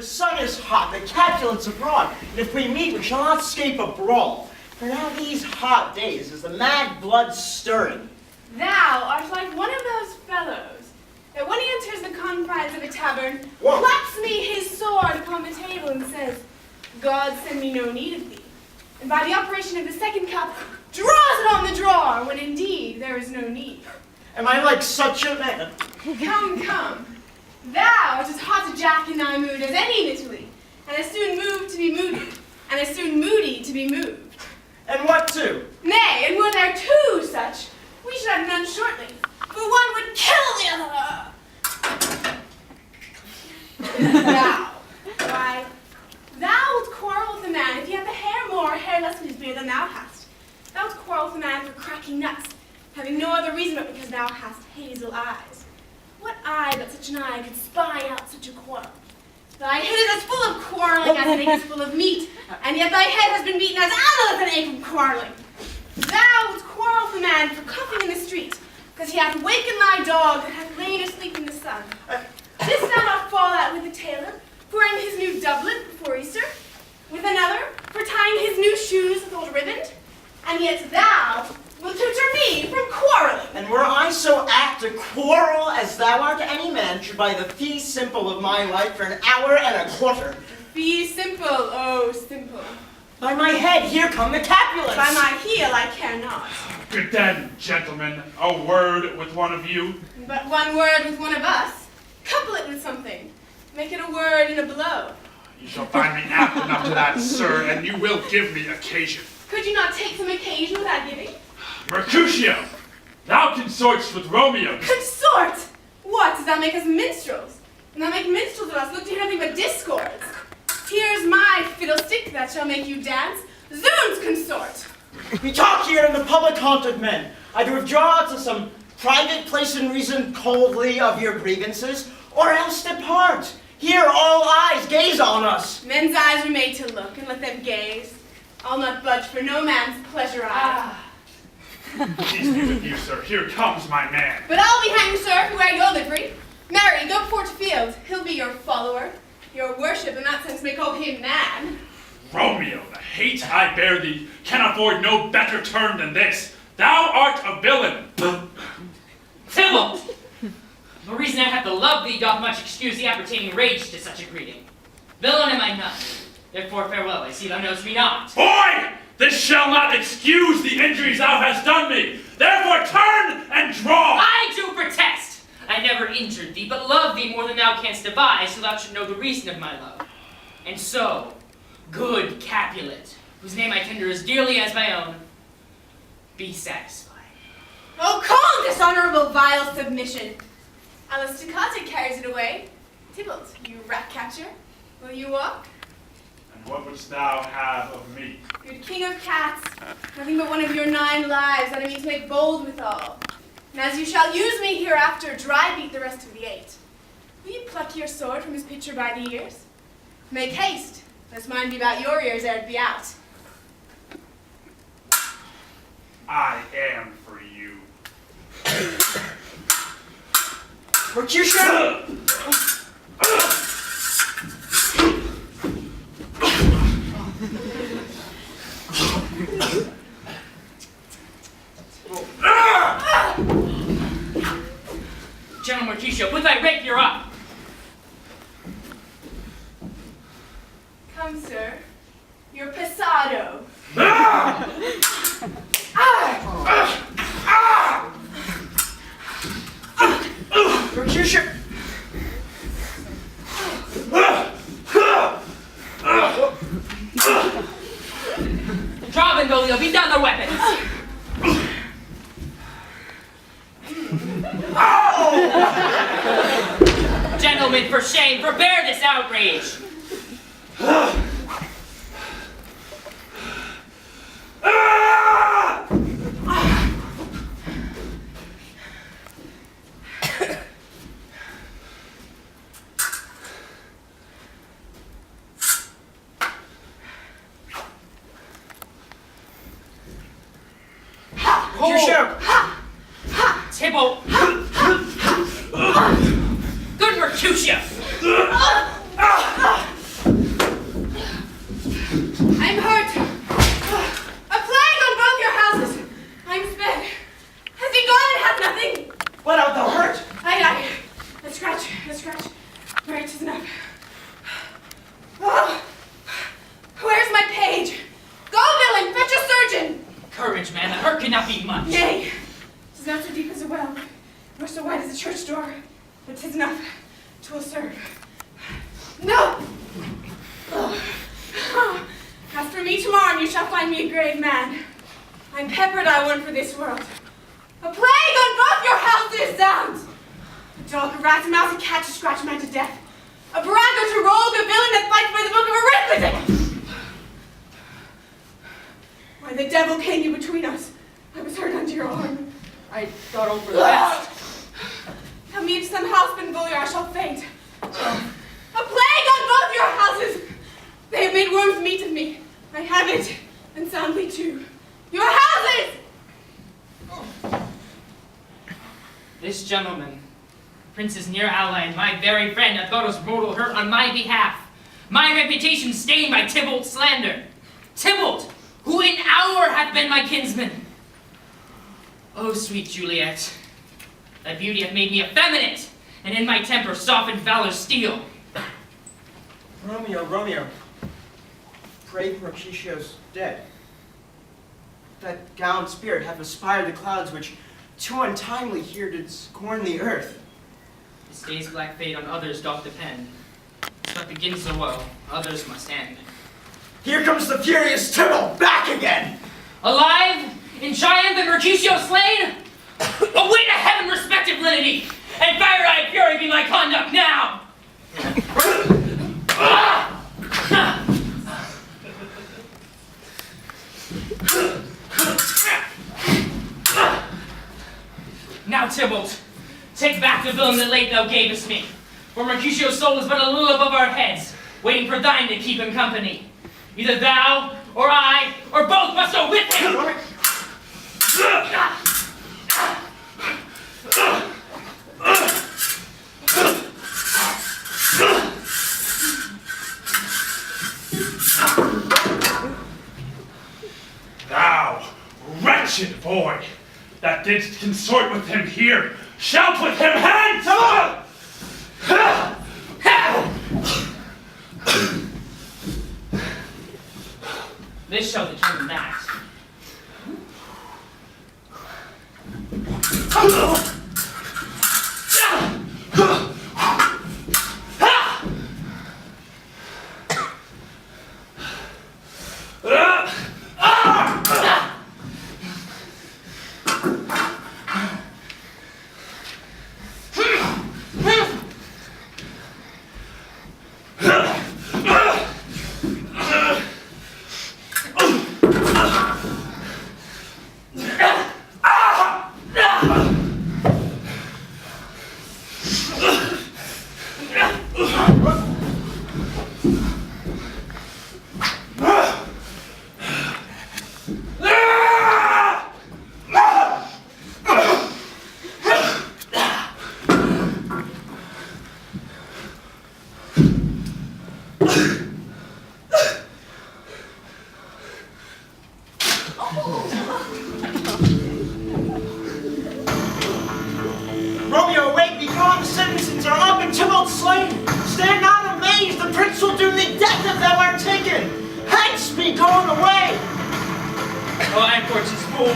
The sun is hot, the Capulets abroad, and if we meet, we shall not escape a brawl. For now these hot days is the mad blood stirring. Thou art like one of those fellows, that when he enters the confines of a tavern, Whoa. claps me his sword upon the table and says, God send me no need of thee. And by the operation of the second cup, draws it on the drawer, when indeed there is no need. Am I like such a man? Come, come. Thou art as hot a jack in thy mood as any in Italy, and as soon moved to be moody, and as soon moody to be moved. And what too? Nay, and were there two such, we should have none shortly, for one would kill the other. Thou, why, thou wilt quarrel with a man if he hath a hair more or hair less in his beard than thou hast. Thou wilt quarrel with a man for cracking nuts, having no other reason but because thou hast hazel eyes. What eye but such an eye could spy out such a quarrel? Thy head is as full of quarreling as an egg is full of meat, and yet thy head has been beaten as out of an egg from quarreling. Thou wilt quarrel with a man for cuffing in the street, because he hath wakened thy dog that hath lain asleep in the sun. Didst thou not fall out with the tailor for wearing his new doublet before Easter, with another for tying his new shoes with old riband, and yet thou wilt tutor me from quarreling? And were I so apt to quarrel as thou art, any man should buy the fee simple of my life for an hour and a quarter. Be simple, oh simple. By my head, here come the Capulets. By my heel I care not. Good then, gentlemen, a word with one of you. But one word with one of us. Couple it with something. Make it a word and a blow. You shall find me apt enough to that, sir, and you will give me occasion. Could you not take some occasion without giving? Mercutio, thou consortst with Romeo. Consort! What, does that make us minstrels? And thou make minstrels of us look to hear nothing but discords. Here's my fiddlestick that shall make you dance. Zounds, consort! We talk here in the public haunt of men. Either withdraw to some private place and reason coldly of your grievances, or else depart. Here all eyes gaze on us. Men's eyes are made to look, and let them gaze. I'll not budge for no man's pleasure eye. Peace be with you, sir. Here comes my man. But I'll be hanged, sir, who wear your livery. Marry, go before to field. He'll be your follower. Your worship in that sense may call him man. Romeo, the hate I bear thee can afford no better term than this. Thou art a villain. TYBALT! The reason I have to love thee doth much excuse the appertaining rage to such a greeting. Villain am I not. Therefore farewell, I see thou knowest me not. Boy! This shall not excuse the injuries thou hast done me. Therefore turn and draw. I do protest! I never injured thee, but love thee more than thou canst devise, so thou should know the reason of my love. And so, good Capulet, whose name I tender as dearly as my own, be satisfied. Oh, call this honorable vile submission. Alasticate carries it away. TYBALT, you rat catcher, will you walk? And what wouldst thou have of me? Good king of cats, nothing but one of your 9 lives that I mean to make bold withal. And as you shall use me hereafter, dry beat the rest of the 8. Will you pluck your sword from his pitcher by the ears? Make haste, lest mine be about your ears ere it be out. I am for you. Mercutio! General Mercutio, put thy rapier up! Come, sir, your passado. Mercutio! Draw, BENVOLIO, beat down their weapons! Gentlemen, for shame, forbear this outrage! Mercutio! TYBALT! Good Mercutio! you shall find me a grave man. I'm peppered, I won for this world. A plague on both your houses sounds. A dog, a rat, a mouse, a cat to scratch a man to death. A bragger to rogue, a villain that fights by the book of arithmetic. Why the devil came you between us? I was hurt under your arm. I thought over the best. Tell me if some house BENVOLIO I shall faint. A plague on both your houses! They have made worms meat of me. I have it, and soundly too. Your houses! This gentleman, Prince's near ally and my very friend, hath got us mortal hurt on my behalf. My reputation stained by TYBALT's slander. TYBALT, who in hour hath been my kinsman. Oh, sweet Juliet, thy beauty hath made me effeminate, and in my temper softened valor's steel. Romeo, Romeo, brave MERCUTIO's dead. That gallant spirit hath aspired the clouds which too untimely here did scorn the earth. This day's black fate on others doth depend. What begins so well, others must end. Here comes the furious TYBALT back again! Alive, in triumph and MERCUTIO slain? Away to heaven, respective lenity, and fire-eyed fury be my conduct now! Now, TYBALT, take back the villain that late thou gavest me, for MERCUTIO's soul is but a little above our heads, waiting for thine to keep him company. Either thou, or I, or both must go with him! Thou, wretched boy, that didst consort with him here, shout with him hence! This shall determine that. Romeo, awake, begone, the citizens are up and TYBALT slain. Stand not amazed, the prince will do thee death if thou art taken. Hence, be gone away. Oh, I, fortune's fool,